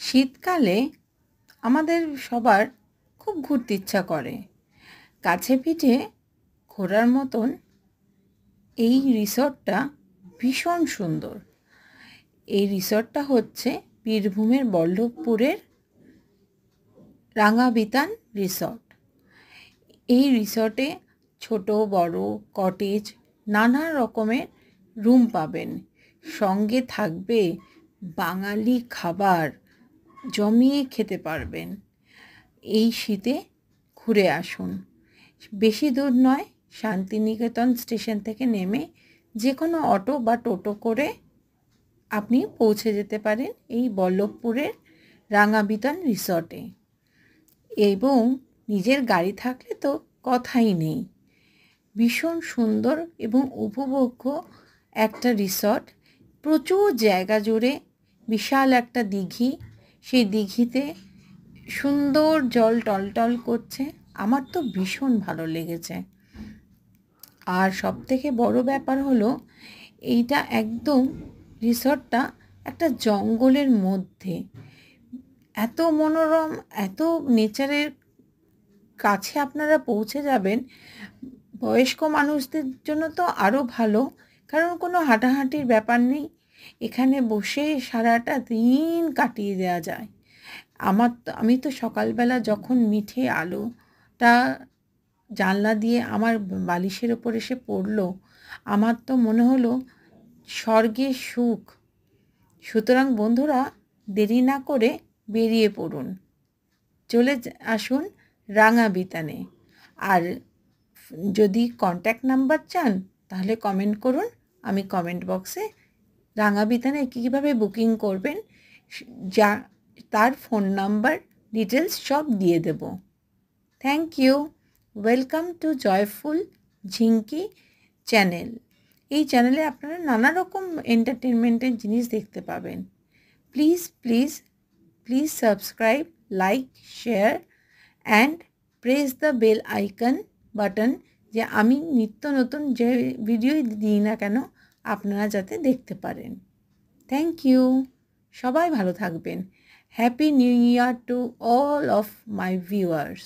শীতকালে আমাদের সবার খুব ঘুরতে ইচ্ছা করে। কাছে পিঠে ঘোরার মতন এই রিসর্টটা ভীষণ সুন্দর। এই রিসর্টটা হচ্ছে বীরভূমের বল্লভপুরের রাঙাবিতান রিসর্ট। এই রিসর্টে ছোট বড় কটেজ নানা রকমের রুম পাবেন, সঙ্গে থাকবে বাঙালি খাবার, জমিয়ে খেতে পারবেন। এই শীতে ঘুরে আসুন। বেশি দূর নয়, শান্তিনিকেতন স্টেশন থেকে নেমে যে কোনো অটো বা টোটো করে আপনি পৌঁছে যেতে পারেন এই বল্লভপুরের রাঙাবিতান রিসর্টে। এবং নিজের গাড়ি থাকলে তো কথাই নেই। ভীষণ সুন্দর এবং উপভোগ্য একটা রিসর্ট। প্রচুর জায়গা জুড়ে বিশাল একটা দিঘি, সেই দিঘিতে সুন্দর জল টলটল করছে। আমার তো ভীষণ ভালো লেগেছে। আর সবথেকে বড় ব্যাপার হলো এইটা একদম রিসর্টটা একটা জঙ্গলের মধ্যে। এত মনোরম, এত নেচারের কাছে আপনারা পৌঁছে যাবেন। বয়স্ক মানুষদের জন্য তো আরও ভালো, কারণ কোনো হাঁটাহাঁটির ব্যাপার নেই। এখানে বসে সারাটা দিন কাটিয়ে দেওয়া যায়। আমি তো সকালবেলা যখন মিঠে আলোটা জানলা দিয়ে আমার বালিশের ওপর এসে পড়লো, আমার তো মনে হলো স্বর্গের সুখ। সুতরাং বন্ধুরা, দেরি না করে বেরিয়ে পড়ুন, চলে আসুন রাঙাবিতানে। আর যদি কন্ট্যাক্ট নাম্বার চান তাহলে কমেন্ট করুন, আমি কমেন্ট বক্সে রাঙাবিতানে কীভাবে বুকিং করবেন যা তার ফোন নাম্বার ডিটেলস সব দিয়ে দেব। Thank you. Welcome to joyful Jhinki channel. এই চ্যানেলে আপনারা নানা রকম এন্টারটেনমেন্টের জিনিস দেখতে পাবেন। Please please please subscribe, like, share and press the bell icon button, যে আমি নিত্য নতুন যে ভিডিও দিই না কেন আপনারা যাতে দেখতে পারেন। Thank you. সবাই ভালো থাকবেন। Happy new year to all of my viewers.